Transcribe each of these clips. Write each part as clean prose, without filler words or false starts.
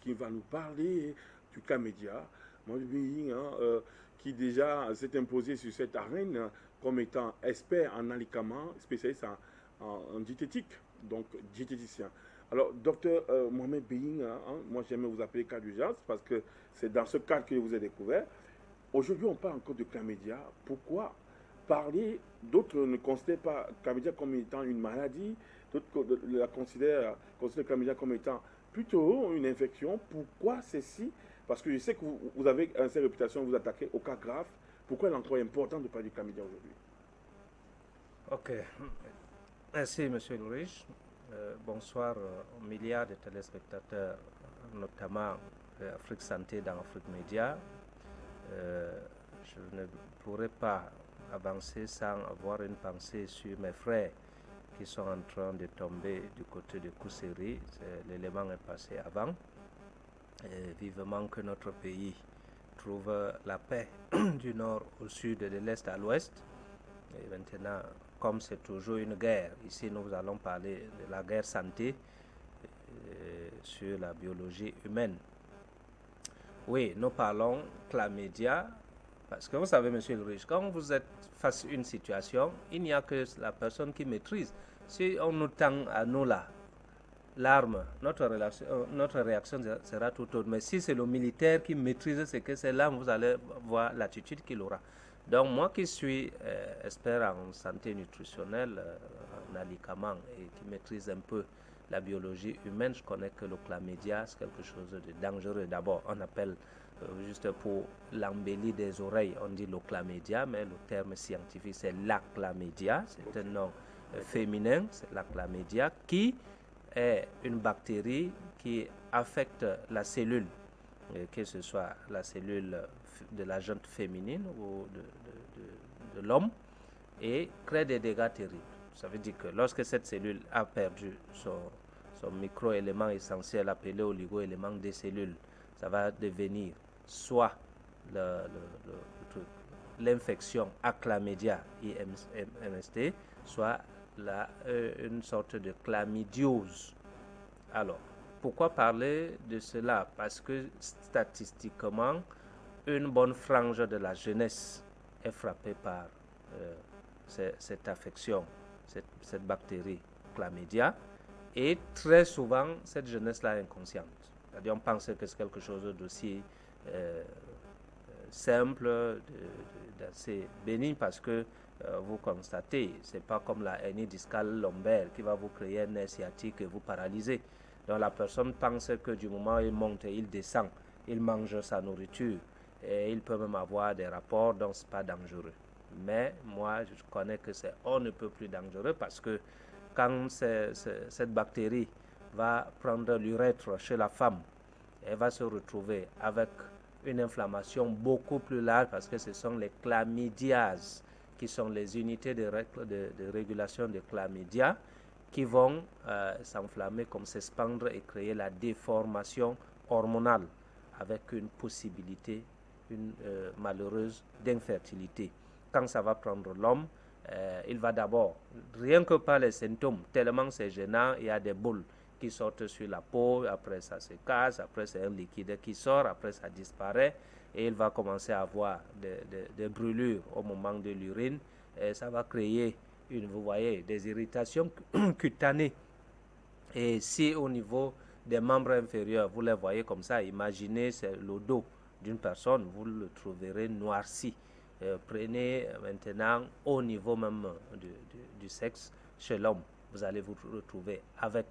qui va nous parler du chlamydia. Mohamed Being, qui déjà s'est imposé sur cette arène comme étant expert en alicaments, spécialiste en diététique, donc diététicien. Alors, docteur Mohamed Being, moi j'aime vous appeler cas d'urgence parce que c'est dans ce cadre que je vous ai découvert. Aujourd'hui, on parle encore de chlamydia. Pourquoi parler? D'autres ne considèrent pas chlamydia comme étant une maladie, d'autres la considèrent chlamydia comme étant plutôt une infection. Pourquoi ceci? Parce que je sais que vous avez une certaine réputation, vous attaquez au cas grave. Pourquoi il est encore important de parler du chlamydia aujourd'hui? Ok, merci Monsieur Ulrich. Bonsoir aux milliards de téléspectateurs, notamment Afrique Santé dans Afrique Média. Je ne pourrais pas avancer sans avoir une pensée sur mes frères qui sont en train de tomber du côté de Kousséri. L'élément est passé avant. Et vivement que notre pays trouve la paix du nord au sud et de l'est à l'ouest. Et maintenant, comme c'est toujours une guerre, ici nous allons parler de la guerre santé sur la biologie humaine. Oui, nous parlons chlamydia, parce que vous savez, monsieur Ulrich, quand vous êtes face à une situation, il n'y a que la personne qui maîtrise. Si on nous tend à nous là, l'arme, notre réaction sera tout autre. Mais si c'est le militaire qui maîtrise ce que c'est l'arme, vous allez voir l'attitude qu'il aura. Donc moi qui suis expert en santé nutritionnelle, en alicaments et qui maîtrise un peu la biologie humaine, je connais que le chlamydia, c'est quelque chose de dangereux. D'abord, on appelle, juste pour l'embellie des oreilles, on dit le chlamydia, mais le terme scientifique c'est la chlamydia, c'est un nom féminin, c'est la chlamydia, qui est une bactérie qui affecte la cellule, que ce soit la cellule de la jante féminine ou de l'homme, et crée des dégâts terribles. Ça veut dire que lorsque cette cellule a perdu son micro-élément essentiel appelé oligo-élément des cellules, ça va devenir soit l'infection à chlamydia, IMST, soit une sorte de chlamydiose. Alors, pourquoi parler de cela? Parce que statistiquement, une bonne frange de la jeunesse est frappée par cette affection, cette bactérie chlamydia, et très souvent, cette jeunesse-là est inconsciente. C'est-à-dire, on pense que c'est quelque chose d'aussi simple, d'assez bénigne, parce que vous constatez, c'est pas comme la hernie discale lombaire qui va vous créer un nerf sciatique et vous paralyser. Donc la personne pense que du moment où il monte et il descend, il mange sa nourriture et il peut même avoir des rapports, donc c'est pas dangereux. Mais moi, je connais que c'est on ne peut plus dangereux parce que quand cette bactérie va prendre l'urètre chez la femme, elle va se retrouver avec une inflammation beaucoup plus large parce que ce sont les chlamydiases qui sont les unités de régulation de chlamydia qui vont s'enflammer comme s'expandre et créer la déformation hormonale avec une possibilité malheureuse d'infertilité. Quand ça va prendre l'homme, il va d'abord, rien que par les symptômes, tellement c'est gênant, il y a des boules qui sortent sur la peau, après ça se casse, après c'est un liquide qui sort, après ça disparaît et il va commencer à avoir des brûlures au moment de l'urine et ça va créer vous voyez, des irritations cutanées. Et si au niveau des membres inférieurs, vous les voyez comme ça, imaginez c'est le dos d'une personne, vous le trouverez noirci. Prenez maintenant au niveau même du sexe chez l'homme, vous allez vous retrouver avec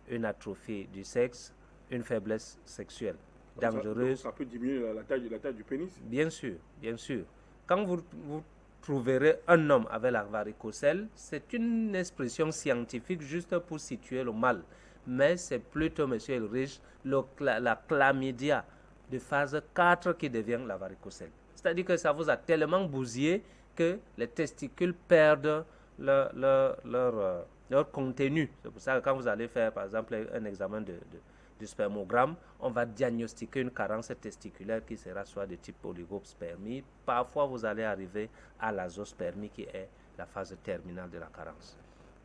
une atrophie du sexe, une faiblesse sexuelle dangereuse. Ça peut diminuer la taille du pénis? Bien sûr, bien sûr. Quand vous trouverez un homme avec la varicocèle, c'est une expression scientifique juste pour situer le mal. Mais c'est plutôt, monsieur Ulrich, la chlamydia de phase 4 qui devient la varicocèle. C'est-à-dire que ça vous a tellement bousillé que les testicules perdent leur contenu. C'est pour ça que quand vous allez faire, par exemple, un examen du spermogramme, on va diagnostiquer une carence testiculaire qui sera soit de type oligospermie. Parfois, vous allez arriver à l'azospermie qui est la phase terminale de la carence.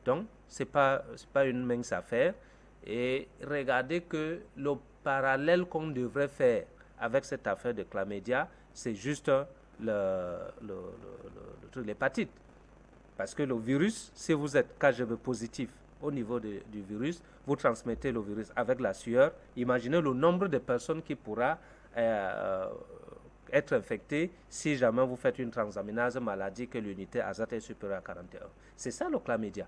Donc, ce n'est pas une mince affaire. Et regardez que le parallèle qu'on devrait faire avec cette affaire de chlamydia, c'est juste l'hépatite. Parce que le virus, si vous êtes KGB positif au niveau du virus, vous transmettez le virus avec la sueur. Imaginez le nombre de personnes qui pourra être infectées si jamais vous faites une transaminase maladie que l'unité azat est supérieure à 41. C'est ça le chlamydia.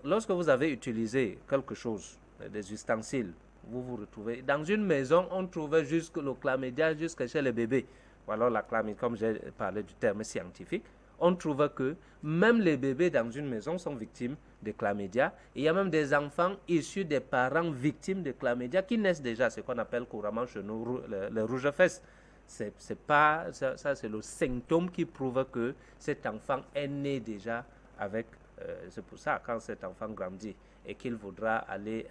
Lorsque vous avez utilisé quelque chose, des ustensiles, vous vous retrouvez dans une maison, on trouvait jusque le chlamydia jusque chez les bébés. Ou alors la chlamydia, comme j'ai parlé du terme scientifique, on trouve que même les bébés dans une maison sont victimes de chlamydia. Il y a même des enfants issus des parents victimes de chlamydia qui naissent déjà, ce qu'on appelle couramment chez nous le rouge-fesse. C'est le symptôme qui prouve que cet enfant est né déjà avec. C'est pour ça, quand cet enfant grandit et qu'il voudra aller,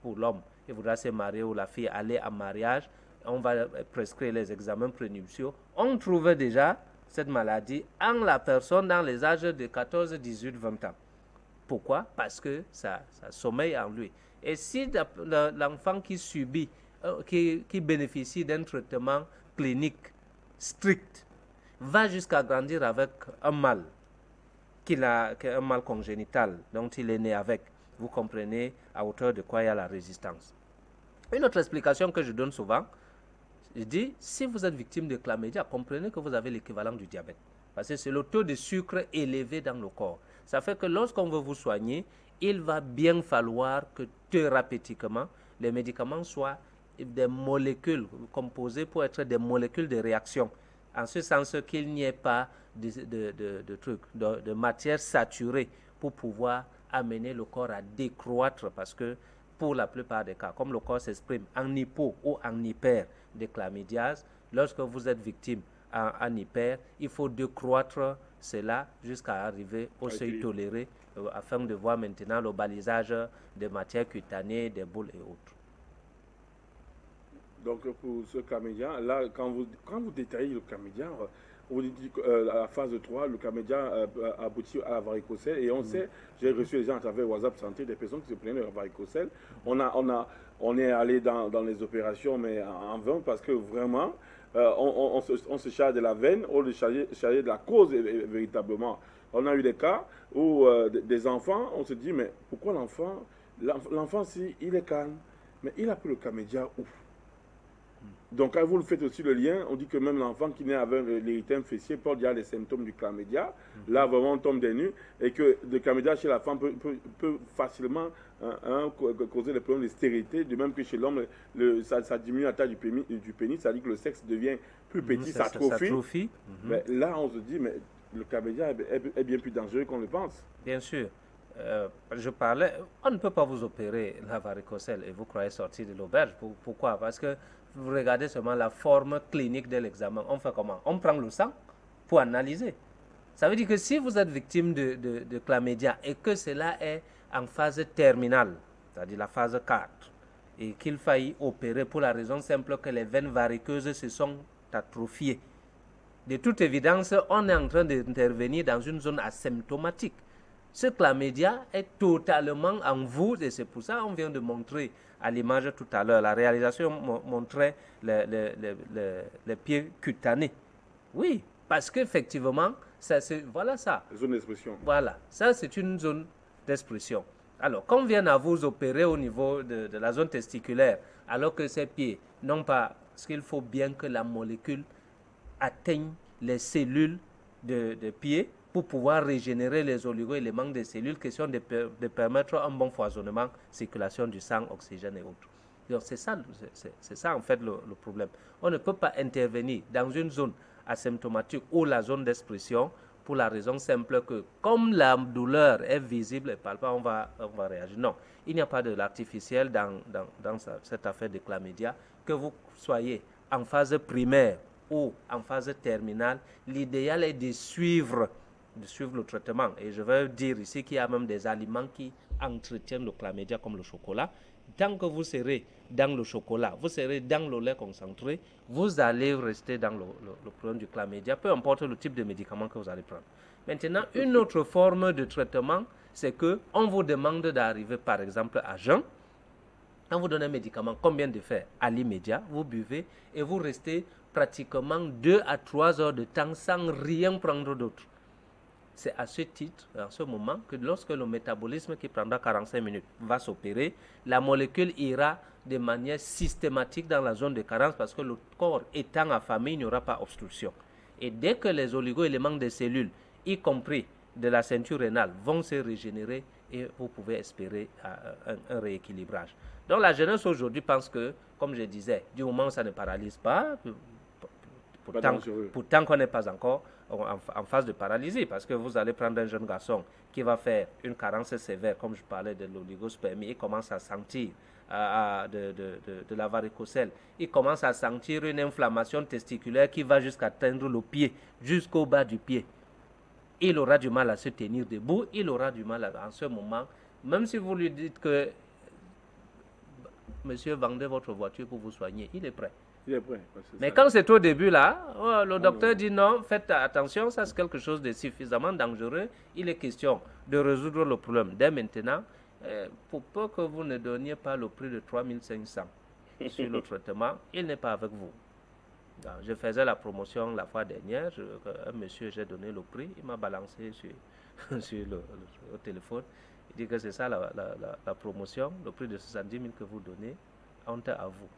pour l'homme, il voudra se marier ou la fille aller en mariage, on va prescrire les examens prénuptiaux. On trouve déjà cette maladie en la personne dans les âges de 14, 18, 20 ans. Pourquoi? Parce que ça sommeille en lui. Et si l'enfant qui subit, qui bénéficie d'un traitement clinique strict, va jusqu'à grandir avec un mal, un mal congénital dont il est né avec, vous comprenez à hauteur de quoi il y a la résistance. Une autre explication que je donne souvent, je dis, si vous êtes victime de chlamydia, comprenez que vous avez l'équivalent du diabète. Parce que c'est le taux de sucre élevé dans le corps. Ça fait que lorsqu'on veut vous soigner, il va bien falloir que thérapeutiquement, les médicaments soient des molécules composées pour être des molécules de réaction. En ce sens qu'il n'y ait pas de matière saturée pour pouvoir amener le corps à décroître. Parce que pour la plupart des cas, comme le corps s'exprime en hypo ou en hyper de chlamydiase, lorsque vous êtes victime en hyper, il faut décroître cela jusqu'à arriver au seuil toléré afin de voir maintenant le balisage des matières cutanées, des boules et autres. Donc pour ce chlamydia, là, quand vous détaillez le chlamydia, on dit qu'à la phase 3, le chlamydia aboutit à la varicocèle. Et on sait, j'ai reçu les gens à travers WhatsApp Santé, des personnes qui se plaignaient de la varicocèle. On est allé dans les opérations, mais en vain, parce que vraiment, on se charge de la veine, on se charge de la cause véritablement. On a eu des cas où des enfants, on se dit, mais pourquoi l'enfant, si il est calme, mais il a pris le chlamydia où? Donc, quand vous le faites aussi le lien, on dit que même l'enfant qui naît avec l'érythème fessier porte déjà les symptômes du chlamydia. Là, vraiment, on tombe des nues. Et que le chlamydia chez la femme peut facilement causer des problèmes de stérilité. De même que chez l'homme, ça diminue la taille du pénis. Ça dit que le sexe devient plus petit, ça atrophie. Mais là, on se dit, mais le chlamydia est bien plus dangereux qu'on le pense. Bien sûr. Je parlais, on ne peut pas vous opérer la varicocèle et vous croyez sortir de l'auberge. Pourquoi? Parce que vous regardez seulement la forme clinique de l'examen. On fait comment? On prend le sang pour analyser. Ça veut dire que si vous êtes victime de chlamydia et que cela est en phase terminale, c'est-à-dire la phase 4, et qu'il faille opérer pour la raison simple que les veines variceuses se sont atrophiées, de toute évidence, on est en train d'intervenir dans une zone asymptomatique. Ce chlamydia est totalement en vous et c'est pour ça qu'on vient de montrer à l'image tout à l'heure. La réalisation montrait les pieds cutanés. Oui, parce qu'effectivement, voilà ça. Zone d'expression. Voilà, ça c'est une zone d'expression. Alors, quand on vient à vous opérer au niveau de la zone testiculaire, alors que ces pieds n'ont pas, parce qu'il faut bien que la molécule atteigne les cellules de pied pour pouvoir régénérer les oligo-éléments des cellules, question de permettre un bon foisonnement, circulation du sang, oxygène et autres. Donc c'est ça en fait le problème. On ne peut pas intervenir dans une zone asymptomatique ou la zone d'expression pour la raison simple que comme la douleur est visible et palpable, on va réagir. Non, il n'y a pas de l'artificiel dans cette affaire de chlamydia. Que vous soyez en phase primaire ou en phase terminale, l'idéal est de suivre le traitement. Et je veux dire ici qu'il y a même des aliments qui entretiennent le chlamydia comme le chocolat. Tant que vous serez dans le chocolat, vous serez dans le lait concentré, vous allez rester dans le problème du chlamydia, peu importe le type de médicament que vous allez prendre. Maintenant, une autre forme de traitement, c'est qu'on vous demande d'arriver par exemple à jeun Quand vous donnez un médicament, combien de fer à l'immédiat, vous buvez et vous restez pratiquement 2 à 3 heures de temps sans rien prendre d'autre. C'est à ce titre, en ce moment, que lorsque le métabolisme qui prendra 45 minutes va s'opérer, la molécule ira de manière systématique dans la zone de carence parce que le corps étant affamé, il n'y aura pas obstruction. Et dès que les oligo-éléments des cellules, y compris de la ceinture rénale, vont se régénérer, et vous pouvez espérer un rééquilibrage. Donc la jeunesse aujourd'hui pense que, comme je disais, du moment où ça ne paralyse pas, pourtant qu'on n'est pas encore en phase de paralysie, parce que vous allez prendre un jeune garçon qui va faire une carence sévère, comme je parlais de l'oligospermie, il commence à sentir de la varicocèle, il commence à sentir une inflammation testiculaire qui va jusqu'à atteindre le pied, jusqu'au bas du pied. Il aura du mal à se tenir debout, il aura du mal en ce moment, même si vous lui dites que monsieur, vendez votre voiture pour vous soigner, il est prêt. Il est prêt. Mais quand c'est au début là, le docteur dit non, faites attention, ça c'est quelque chose de suffisamment dangereux. Il est question de résoudre le problème dès maintenant. Pour peu que vous ne donniez pas le prix de 3500 sur le traitement, il n'est pas avec vous. Donc, je faisais la promotion la fois dernière, un monsieur, j'ai donné le prix, il m'a balancé sur le téléphone. Il dit que c'est ça la promotion, le prix de 70 000 que vous donnez, honte à vous.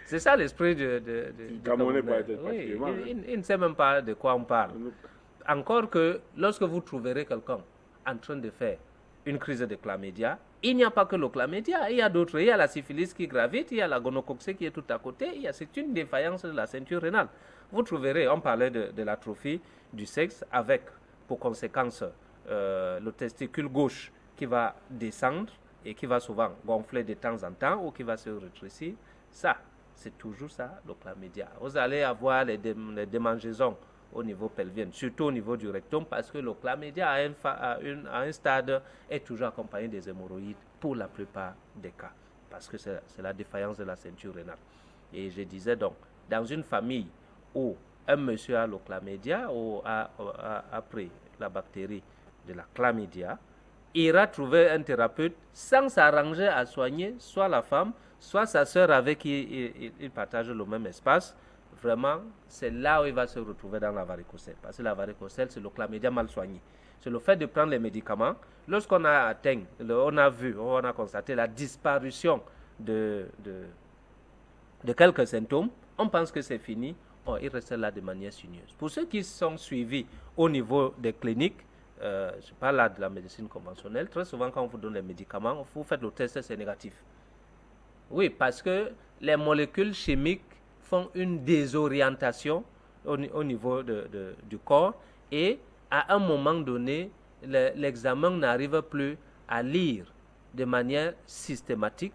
C'est ça l'esprit du Camerounais. Oui, il ne sait même pas de quoi on parle. Encore que lorsque vous trouverez quelqu'un en train de faire une crise de chlamydia, il n'y a pas que le chlamydia, il y a d'autres. Il y a la syphilis qui gravite, il y a la gonococcée qui est tout à côté, c'est une défaillance de la ceinture rénale. Vous trouverez, on parlait de l'atrophie du sexe avec pour conséquence le testicule gauche qui va descendre et qui va souvent gonfler de temps en temps ou qui va se rétrécir. Ça, c'est toujours ça, le chlamydia. Vous allez avoir les démangeaisons au niveau pelvien, surtout au niveau du rectum, parce que le chlamydia à un stade est toujours accompagné des hémorroïdes pour la plupart des cas, parce que c'est la défaillance de la ceinture rénale. Et je disais donc, dans une famille où un monsieur a le chlamydia ou a pris la bactérie de la chlamydia, ira trouver un thérapeute sans s'arranger à soigner soit la femme, soit sa sœur avec qui il partage le même espace. Vraiment, c'est là où il va se retrouver dans la varicocèle. Parce que la varicocèle, c'est le chlamydia mal soigné. C'est le fait de prendre les médicaments. Lorsqu'on a atteint, on a constaté la disparition de quelques symptômes, on pense que c'est fini. Il reste là de manière sinueuse. Pour ceux qui sont suivis au niveau des cliniques, je parle là de la médecine conventionnelle, très souvent quand on vous donne les médicaments, vous faites le test, c'est négatif. Oui, parce que les molécules chimiques font une désorientation au niveau du corps et à un moment donné, l'examen n'arrive plus à lire de manière systématique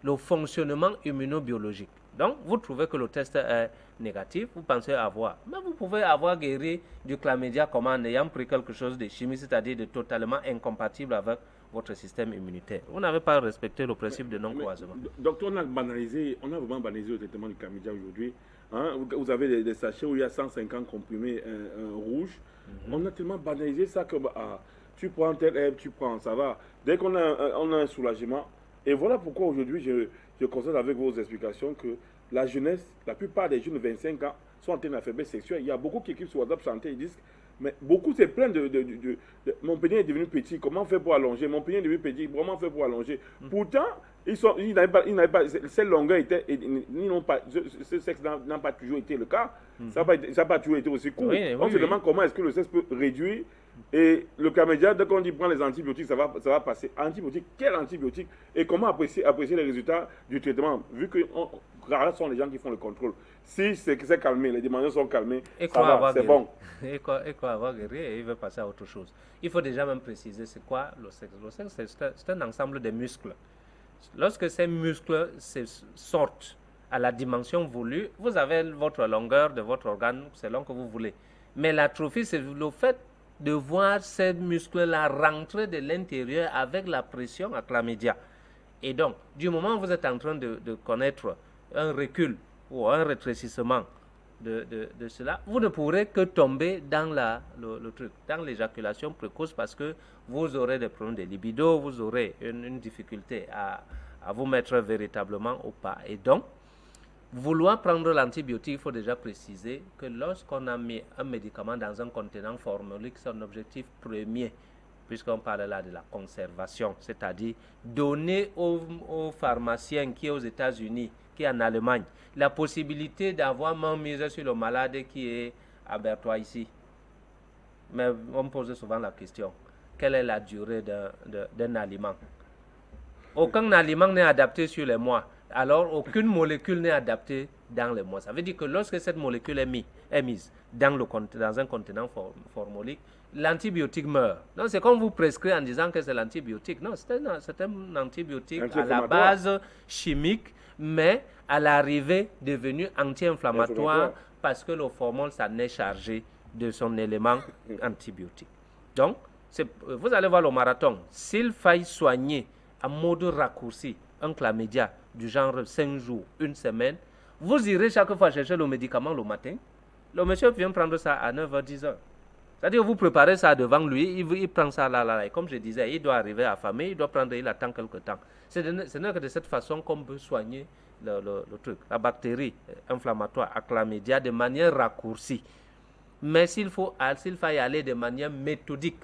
le fonctionnement immunobiologique. Donc, vous trouvez que le test est négatif, vous pensez avoir. Mais vous pouvez avoir guéri du chlamydia comme en ayant pris quelque chose de chimique, c'est-à-dire de totalement incompatible avec votre système immunitaire. Vous n'avez pas respecté le principe de non-croisement. Docteur, on a vraiment banalisé le traitement du chlamydia aujourd'hui. Hein? Vous avez des sachets où il y a 150 comprimés rouges. On a tellement banalisé ça que tu prends tel herbe, tu prends, ça va. Dès qu'on a un soulagement. Et voilà pourquoi aujourd'hui, je constate avec vos explications que la jeunesse, la plupart des jeunes de 25 ans sont en train de faiblesse sexuelle. Il y a beaucoup qui écrivent sur WhatsApp Santé, ils disent, mais beaucoup se plaignent de mon pénis est devenu petit, comment on fait pour allonger? Mon pénis est devenu petit, comment on fait pour allonger? Pourtant, ils n'avaient pas, cette longueur était, ce sexe n'a pas toujours été le cas. Ça n'a pas toujours été aussi court. On se demande comment est-ce que le sexe peut réduire. Et le chlamydia, dès qu'on dit prendre les antibiotiques, ça va passer. Antibiotiques, quel antibiotique? Et comment apprécier les résultats du traitement? Vu que rares sont les gens qui font le contrôle. Si c'est calmé, les demandes sont calmées, ça va, c'est bon. Et quoi avoir guéri, et il veut passer à autre chose. Il faut déjà même préciser c'est quoi le sexe. Le sexe, c'est un ensemble de muscles. Lorsque ces muscles sortent à la dimension voulue, vous avez votre longueur de votre organe selon que vous voulez. Mais l'atrophie, c'est le fait de voir ces muscles-là rentrer de l'intérieur avec la pression à chlamydia. Et donc, du moment où vous êtes en train de connaître un recul ou un rétrécissement de cela, vous ne pourrez que tomber dans le truc, dans l'éjaculation précoce, parce que vous aurez des problèmes de libido, vous aurez une difficulté à vous mettre véritablement au pas. Et donc, vouloir prendre l'antibiotique, il faut déjà préciser que lorsqu'on a mis un médicament dans un contenant formolique, son objectif premier, puisqu'on parle là de la conservation, c'est-à-dire donner aux pharmaciens qui est aux États-Unis, qui est en Allemagne, la possibilité d'avoir main mise sur le malade qui est à Bertois ici. Mais on me pose souvent la question, quelle est la durée d'un aliment? Aucun aliment n'est adapté sur les mois. Alors, aucune molécule n'est adaptée dans les mois. Ça veut dire que lorsque cette molécule est mise dans un contenant formolique, l'antibiotique meurt. Donc, c'est comme vous prescrivez en disant que c'est l'antibiotique. Non, c'est un antibiotique à la base chimique, mais à l'arrivée devenu anti-inflammatoire parce que le formol s'en est chargé de son élément antibiotique. Donc, vous allez voir le marathon. S'il faille soigner en mode raccourci un chlamydia du genre 5 jours, 1 semaine, vous irez chaque fois chercher le médicament le matin. Le monsieur vient prendre ça à 9h, 10h. C'est-à-dire vous préparez ça devant lui, il prend ça là. Et comme je disais, il doit arriver affamé, il attend quelque temps. Ce n'est que de cette façon qu'on peut soigner le truc, la bactérie inflammatoire à chlamydia de manière raccourcie. Mais s'il faut y aller de manière méthodique,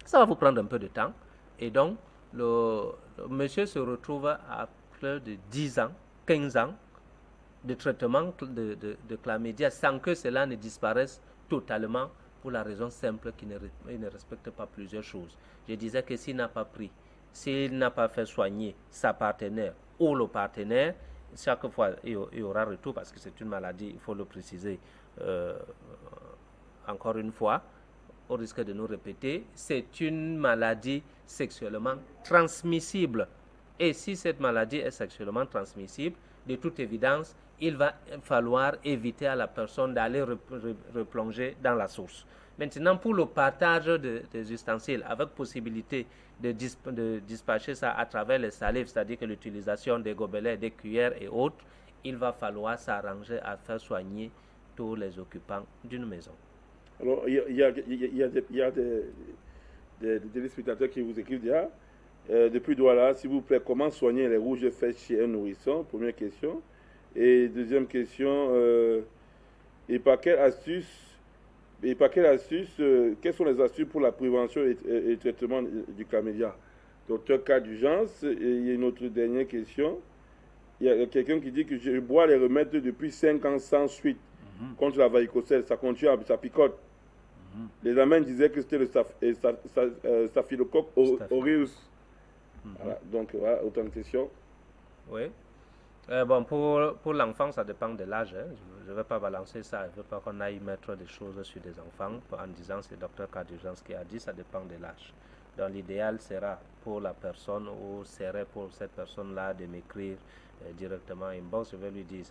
ça va vous prendre un peu de temps. Et donc, le monsieur se retrouve à plus de 10 ans, 15 ans de traitement de chlamydia sans que cela ne disparaisse totalement, pour la raison simple qu'il ne respecte pas plusieurs choses. Je disais que s'il n'a pas fait soigner sa partenaire ou le partenaire, chaque fois il y aura retour, parce que c'est une maladie, il faut le préciser encore une fois, au risque de nous répéter, c'est une maladie sexuellement transmissible. Et si cette maladie est sexuellement transmissible, de toute évidence, il va falloir éviter à la personne d'aller replonger dans la source. Maintenant, pour le partage des ustensiles, avec possibilité de dispatcher ça à travers les salives, c'est-à-dire que l'utilisation des gobelets, des cuillères et autres, il va falloir s'arranger à faire soigner tous les occupants d'une maison. Alors, il y a des téléspectateurs qui vous écrivent déjà. Depuis Douala, s'il vous plaît, comment soigner les rouges fesses chez un nourrisson? Première question. Et deuxième question, et par quelle astuce, quelles sont les astuces pour la prévention et le traitement du chlamydia? Docteur, cas d'urgence. Et il y a une autre dernière question. Il y a quelqu'un qui dit que je bois les remèdes depuis 5 ans sans suite contre la varicocèle. Ça continue, ça picote. Les amens disaient que c'était le staphylocoque aureus. Voilà, donc voilà, autant de questions. Oui. Bon, pour l'enfant, ça dépend de l'âge. Hein. Je ne vais pas balancer ça. Je ne veux pas qu'on aille mettre des choses sur des enfants en disant c'est le docteur cas d'urgence qui a dit, ça dépend de l'âge. Donc l'idéal sera pour la personne ou serait pour cette personne-là de m'écrire directement inbox. Je vais lui dire,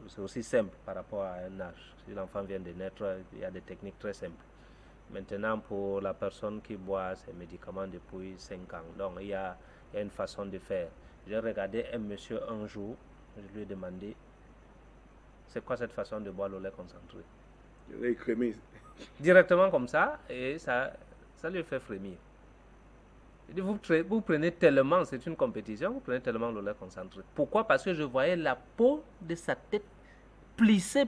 c'est aussi simple par rapport à un âge. Si l'enfant vient de naître, il y a des techniques très simples. Maintenant, pour la personne qui boit ces médicaments depuis 5 ans, donc il y a une façon de faire. J'ai regardé un monsieur un jour, je lui ai demandé, c'est quoi cette façon de boire le lait concentré? Le lait crémé. Directement comme ça, et ça lui fait frémir. Vous prenez tellement, c'est une compétition, vous prenez tellement le lait concentré. Pourquoi? Parce que je voyais la peau de sa tête plisser.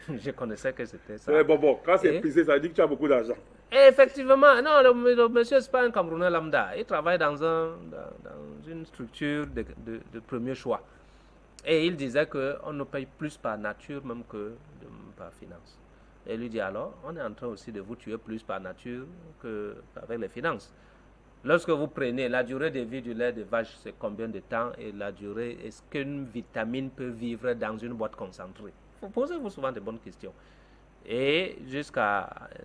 Je connaissais que c'était ça. Ouais, bon, quand c'est plissé, ça dit que tu as beaucoup d'argent. Effectivement, non, le monsieur, ce n'est pas un Camerounais lambda. Il travaille dans une structure de premier choix. Et il disait qu'on ne paye plus par nature même que par finance. Et il lui dit alors, on est en train aussi de vous tuer plus par nature qu'avec les finances. Lorsque vous prenez la durée de vie du lait de vache, c'est combien de temps? Et la durée, est-ce qu'une vitamine peut vivre dans une boîte concentrée? Posez-vous souvent de bonnes questions. Et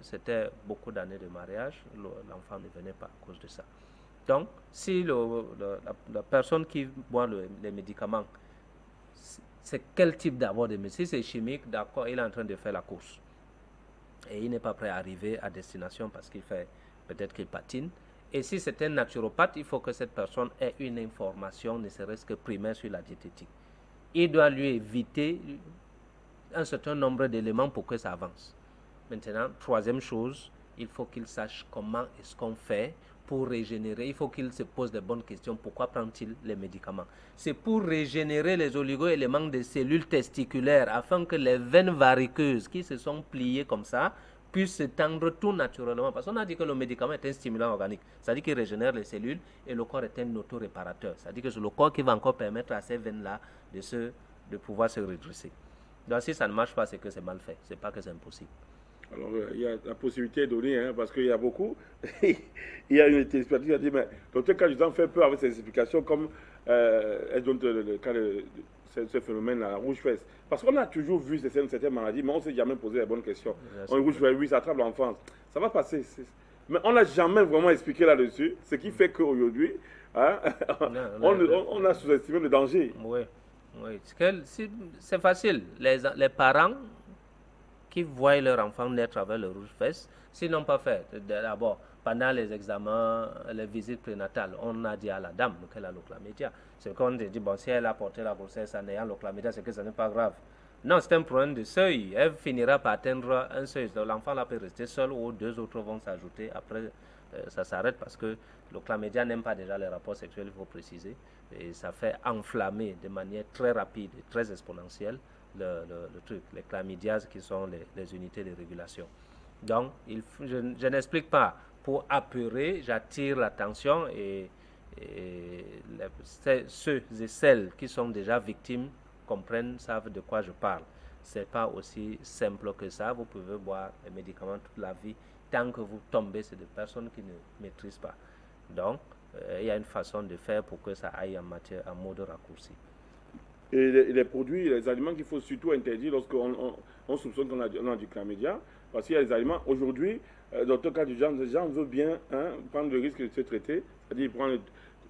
c'était beaucoup d'années de mariage, l'enfant ne venait pas à cause de ça. Donc, si la personne qui boit les médicaments, c'est quel type d'abord de médecine? Si c'est chimique, d'accord, il est en train de faire la course. Et il n'est pas prêt à arriver à destination parce peut-être qu'il patine. Et si c'est un naturopathe, il faut que cette personne ait une information, ne serait-ce que primaire, sur la diététique. il doit lui éviter un certain nombre d'éléments pour que ça avance. Maintenant, troisième chose, il faut qu'il sache comment est-ce qu'on fait pour régénérer. Il faut qu'il se pose de bonnes questions. Pourquoi prend-il les médicaments? C'est pour régénérer les oligo-éléments des cellules testiculaires afin que les veines variqueuses qui se sont pliées comme ça puissent se tendre tout naturellement. Parce qu'on a dit que le médicament est un stimulant organique. C'est-à-dire qu'il régénère les cellules et le corps est un autoréparateur. C'est-à-dire que c'est le corps qui va encore permettre à ces veines-là de pouvoir se redresser. Donc si ça ne marche pas, c'est que c'est mal fait. C'est pas que c'est impossible. Alors, il y a la possibilité donnée, hein, parce qu'il y a beaucoup. Il y a une téléspectatrice qui a dit, mais docteur Kadjian fait peur avec ses explications, comme elle donne le cas de ce phénomène, la rouge-fesse. Parce qu'on a toujours vu certaines maladies, mais on ne s'est jamais posé la bonne question. On est rouge-fesse, oui, ça attrape l'enfance. Ça va passer. Mais on n'a jamais vraiment expliqué là-dessus, ce qui fait qu'aujourd'hui, hein, on a sous-estimé le danger. Oui, oui. C'est facile. Les parents qui voient leur enfant naître avec le rouge-fesse, s'ils n'ont pas fait, d'abord, pendant les examens, les visites prénatales, on a dit à la dame qu'elle a le chlamydia. C'est qu'on dit, bon, si elle a porté la grossesse en ayant le chlamydia, c'est que ce n'est pas grave. Non, c'est un problème de seuil. Elle finira par atteindre un seuil. L'enfant là peut rester seul ou deux autres vont s'ajouter. Après, ça s'arrête parce que le chlamydia n'aime pas déjà les rapports sexuels, il faut préciser. Et ça fait enflammer de manière très rapide et très exponentielle le truc, les chlamydias qui sont les unités de régulation. Donc, je n'explique pas. Pour apeurer, j'attire l'attention et ceux et celles qui sont déjà victimes comprennent, savent de quoi je parle. Ce n'est pas aussi simple que ça. Vous pouvez boire les médicaments toute la vie. Tant que vous tombez, c'est des personnes qui ne maîtrisent pas. Donc, il y a une façon de faire pour que ça aille en mode raccourci. Et les produits, les aliments qu'il faut surtout interdire lorsqu'on soupçonne qu'on a du chlamydia, parce qu'il y a des aliments, aujourd'hui, docteur Kadjian, les gens veulent bien prendre le risque de se traiter, c'est-à-dire prendre,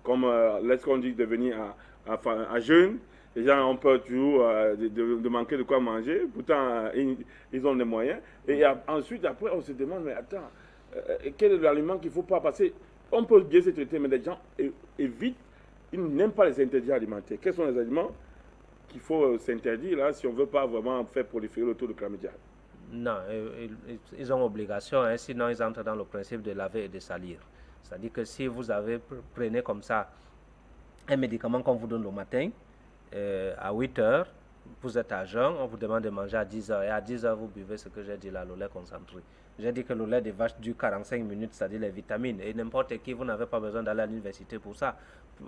comme lorsqu'on dit de venir à jeûne, les gens ont peur toujours de manquer de quoi manger, pourtant ils ont les moyens. Et ensuite, après, on se demande, mais attends, quel est l'aliment qu'il ne faut pas passer? On peut bien se traiter, mais les gens évitent, ils n'aiment pas les interdits alimentaires. Quels sont les aliments qu'il faut s'interdire là si on ne veut pas vraiment faire proliférer le taux de chlamydia? Non, ils ont obligation, hein, sinon ils entrent dans le principe de laver et de salir. C'est-à-dire que si vous prenez comme ça un médicament qu'on vous donne le matin, à 8 heures, vous êtes à jeun, on vous demande de manger à 10 heures, et à 10 heures, vous buvez ce que j'ai dit là, le lait concentré. J'ai dit que le lait de vache dure 45 minutes, c'est-à-dire les vitamines, et n'importe qui, vous n'avez pas besoin d'aller à l'université pour ça.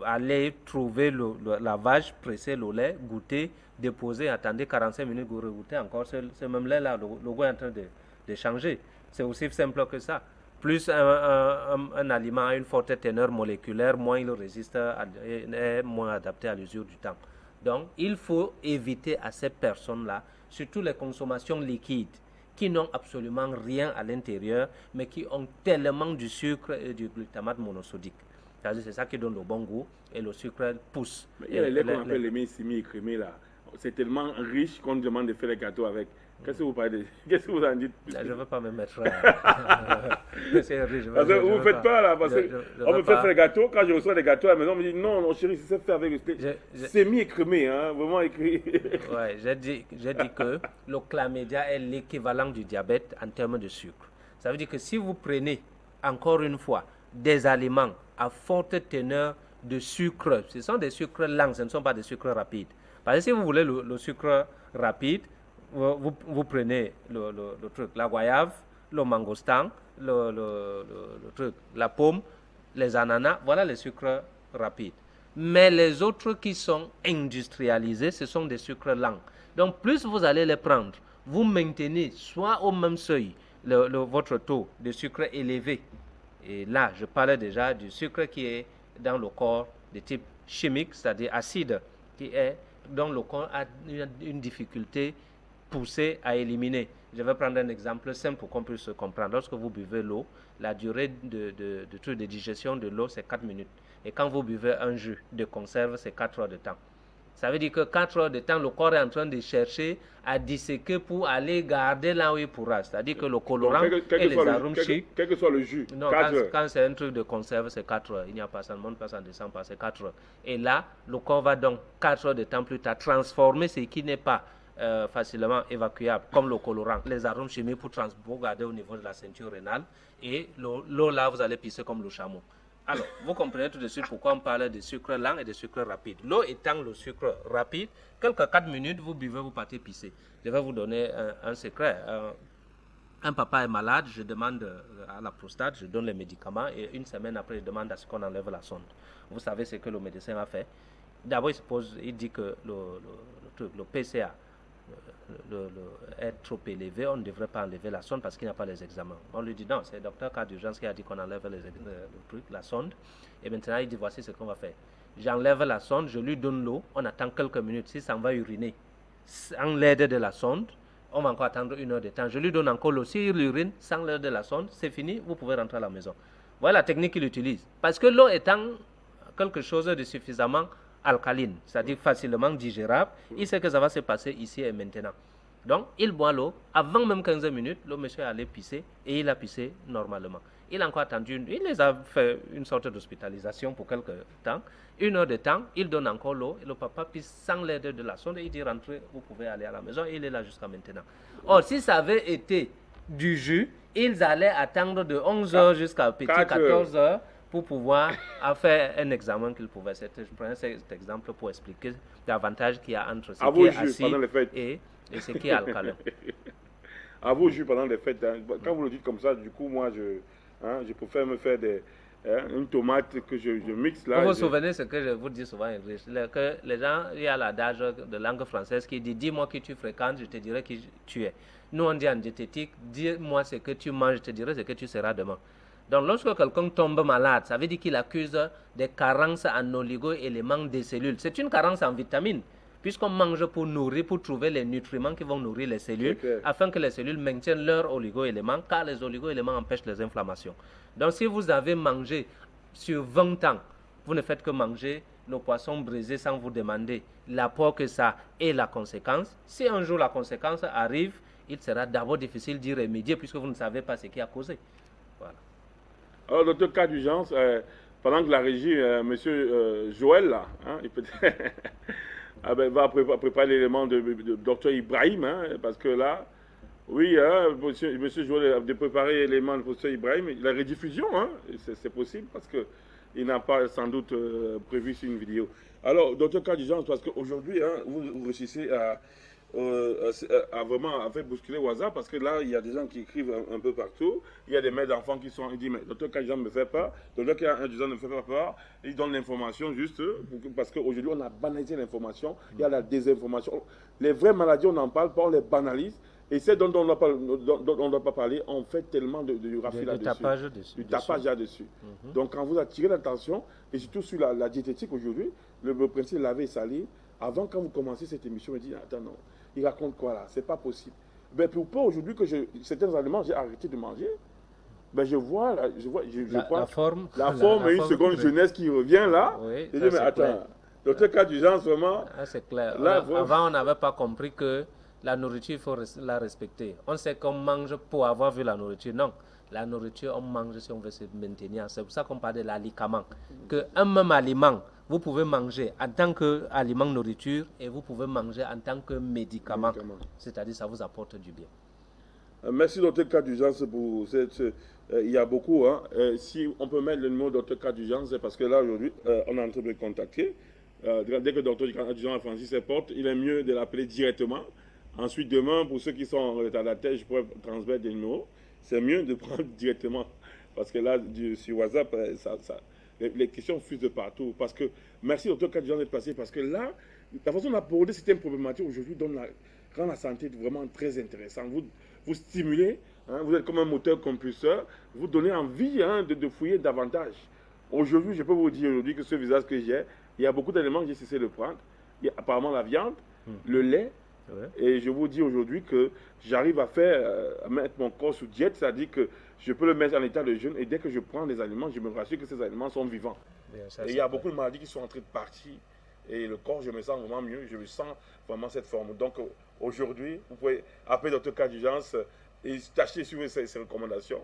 Allez trouver la vache, presser le lait, goûter, déposer, attendez 45 minutes, vous regoutez encore ce même lait-là, le goût est en train de changer. C'est aussi simple que ça. Plus un aliment a une forte teneur moléculaire, moins il résiste, est moins adapté à l'usure du temps. Donc, il faut éviter à ces personnes-là, surtout les consommations liquides, qui n'ont absolument rien à l'intérieur, mais qui ont tellement du sucre et du glutamate monosodique. C'est ça qui donne le bon goût, et le sucre pousse. Mais il y a les laits qu'on appelle les semi-écrémés là. C'est tellement riche qu'on demande de faire les gâteaux avec. Qu'est-ce que vous parlez? Qu'est-ce que vous en dites? Je ne veux pas me mettre. C'est riche. Vous ne faites pas là, parce qu'on me fait faire les gâteaux. Quand je reçois des gâteaux à la maison, on me dit non, non chérie, c'est fait avec le semi-écrémé, hein, vraiment écrit. Ouais, j'ai dit que le chlamydia est l'équivalent du diabète en termes de sucre. Ça veut dire que si vous prenez, encore une fois, des aliments à forte teneur de sucre, ce sont des sucres lents, ce ne sont pas des sucres rapides. Parce que si vous voulez le sucre rapide, vous prenez le truc, la goyave, le mangostan, le truc, la pomme, les ananas, voilà les sucres rapides. Mais les autres qui sont industrialisés, ce sont des sucres lents. Donc plus vous allez les prendre, vous maintenez soit au même seuil votre taux de sucre élevé. Et là, je parlais déjà du sucre qui est dans le corps de type chimique, c'est-à-dire acide, dont le corps a une difficulté poussée à éliminer. Je vais prendre un exemple simple pour qu'on puisse se comprendre. Lorsque vous buvez l'eau, la durée de digestion de l'eau, c'est 4 minutes. Et quand vous buvez un jus de conserve, c'est 4 heures de temps. Ça veut dire que 4 heures de temps, le corps est en train de chercher à disséquer pour aller garder là où il pourra. C'est-à-dire que le colorant et les arômes chics... Quel que soit le jus, non, 4 heures. Quand c'est un truc de conserve, c'est 4 heures. Il n'y a pas ça, ne monte pas, ça ne descend pas, c'est 4 heures. Et là, le corps va donc 4 heures de temps plus tard transformer ce qui n'est pas facilement évacuable, comme le colorant, les arômes chimiques pour garder au niveau de la ceinture rénale. Et l'eau là, vous allez pisser comme le chameau. Alors, vous comprenez tout de suite pourquoi on parle de sucre lent et de sucre rapide. L'eau étant le sucre rapide, quelques 4 minutes, vous buvez, vous partez pisser. Je vais vous donner un secret. Un papa est malade, je demande à la prostate, je donne les médicaments et une semaine après, je demande à ce qu'on enlève la sonde. Vous savez ce que le médecin a fait? D'abord, il dit que le PCA est trop élevé, on ne devrait pas enlever la sonde parce qu'il n'y a pas les examens. On lui dit non, c'est le docteur cas d'urgence qui a dit qu'on enlève la sonde. Et maintenant, il dit voici ce qu'on va faire. J'enlève la sonde, je lui donne l'eau, on attend quelques minutes. Si ça va uriner sans l'aide de la sonde, on va encore attendre 1 heure de temps. Je lui donne encore l'eau. S'il urine sans l'aide de la sonde, c'est fini, vous pouvez rentrer à la maison. Voilà la technique qu'il utilise. Parce que l'eau étant quelque chose de suffisamment alcaline, c'est-à-dire facilement digérable, il sait que ça va se passer ici et maintenant. Donc, il boit l'eau, avant même 15 minutes, le monsieur est allé pisser et il a pissé normalement. Il a encore attendu, il les a fait une sorte d'hospitalisation pour quelques temps. 1 heure de temps, il donne encore l'eau et le papa pisse sans l'aide de la sonde et il dit rentrez, vous pouvez aller à la maison et il est là jusqu'à maintenant. Or, si ça avait été du jus, ils allaient attendre de 11 heures jusqu'à petit 14 heures pour pouvoir faire un examen qu'ils pouvaient. Je prends cet exemple pour expliquer l'avantage qu'il y a entre ce qui est acide et ce qui est alcalin. À vos jus pendant les fêtes, hein. Quand vous le dites comme ça, du coup, moi, je préfère me faire une tomate que je mixe là. Vous vous souvenez ce que je vous dis souvent, que les gens, il y a l'adage de langue française qui dit dis-moi qui tu fréquentes, je te dirai qui tu es. Nous, on dit en diététique, dis-moi ce que tu manges, je te dirai ce que tu seras demain. Donc, lorsque quelqu'un tombe malade, ça veut dire qu'il accuse des carences en oligo-éléments des cellules. C'est une carence en vitamines, puisqu'on mange pour nourrir, pour trouver les nutriments qui vont nourrir les cellules, afin que les cellules maintiennent leurs oligo-éléments, car les oligo-éléments empêchent les inflammations. Donc, si vous avez mangé sur 20 ans, vous ne faites que manger le poisson brisé sans vous demander l'apport que ça et la conséquence. Si un jour la conséquence arrive, il sera d'abord difficile d'y remédier, puisque vous ne savez pas ce qui a causé. Voilà. Alors, docteur cas d'urgence, pendant que la régie, monsieur Joël, là, hein, va préparer l'élément de docteur Ibrahim, hein, parce que là, oui, hein, monsieur Joël a préparé l'élément de professeur Ibrahim, la rediffusion, hein, c'est possible, parce qu'il n'a pas sans doute prévu sur une vidéo. Alors, docteur cas d'urgence, parce qu'aujourd'hui, hein, vous réussissez à vraiment fait bousculer WhatsApp parce que là il y a des gens qui écrivent un peu partout, il y a des mères d'enfants qui sont, ils disent mais docteur Kajan ne me fait pas, docteur Kajan ne me fait pas peur, ils donnent l'information juste parce qu'aujourd'hui on a banalisé l'information, il y a la désinformation, les vraies maladies on n'en parle pas, on les banalise et c'est dont on ne doit pas parler, on fait tellement de raffis là-dessus, du tapage là-dessus. Donc quand vous attirez l'attention et surtout sur la diététique aujourd'hui, le principe de laver et salir, avant quand vous commencez cette émission, vous dites attends non, il raconte quoi là? C'est pas possible. Ben, pour pas aujourd'hui que certains aliments, j'ai arrêté de manger, ben, je vois la forme et une seconde jeunesse qui revient là. Oui, je dis, mais attends, docteur cas d'urgence, vraiment. C'est clair. Là, avant, on n'avait pas compris que la nourriture, il faut la respecter. On sait qu'on mange pour avoir vu la nourriture. Non. La nourriture, on mange si on veut se maintenir. C'est pour ça qu'on parle de l'alicament. Qu'un même aliment, vous pouvez manger en tant qu'aliment nourriture et vous pouvez manger en tant que médicament. C'est-à-dire ça vous apporte du bien. Merci docteur cas d'urgence pour il y a beaucoup. Hein. Si on peut mettre le numéro docteur cas d'urgence, c'est parce que là aujourd'hui, on est en train de le contacter. Dès que docteur cas d'urgence a franchi ses portes, il est mieux de l'appeler directement. Ensuite, demain, pour ceux qui sont en retardataire, je pourrais transmettre des numéros. C'est mieux de prendre directement. Parce que là, sur WhatsApp, les questions fusent de partout. Parce que, merci docteur cas d'urgence d'être passé. Parce que là, la façon d'aborder certaines problématiques aujourd'hui rend la santé vraiment très intéressante. Vous stimulez, hein, vous êtes comme un moteur compulseur, vous donnez envie hein, de fouiller davantage. Aujourd'hui, je peux vous dire aujourd'hui que ce visage que j'ai, il y a beaucoup d'éléments que j'ai cessé de prendre. Il y a apparemment la viande, le lait. Et je vous dis aujourd'hui que j'arrive à mettre mon corps sous diète, c'est-à-dire que je peux le mettre en état de jeûne et dès que je prends les aliments, je me rassure que ces aliments sont vivants. Et il y a beaucoup de maladies qui sont en train de partir et le corps, je me sens vraiment mieux, je me sens vraiment cette forme. Donc aujourd'hui, vous pouvez appeler notre cas d'urgence et tâcher suivre ces recommandations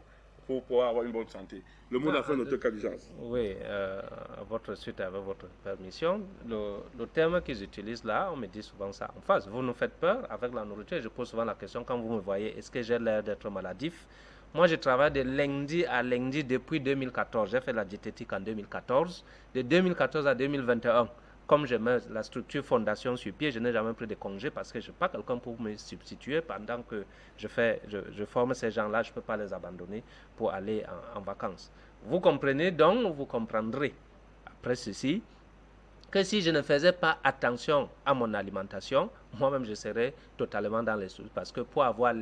pour pouvoir avoir une bonne santé. Le mot de la fin de notre cas d'urgence. Oui, à votre suite, avec votre permission, le terme qu'ils utilisent là, on me dit souvent ça en face. Vous nous faites peur avec la nourriture. Je pose souvent la question quand vous me voyez, est-ce que j'ai l'air d'être maladif? Moi, je travaille de lundi à lundi depuis 2014. J'ai fait la diététique en 2014. De 2014 à 2021, comme je mets la structure fondation sur pied, je n'ai jamais pris de congé parce que je n'ai pas quelqu'un pour me substituer pendant que je forme ces gens-là. Je ne peux pas les abandonner pour aller en vacances. Vous comprenez donc, vous comprendrez après ceci que si je ne faisais pas attention à mon alimentation, moi-même je serais totalement dans les sous parce que pour avoir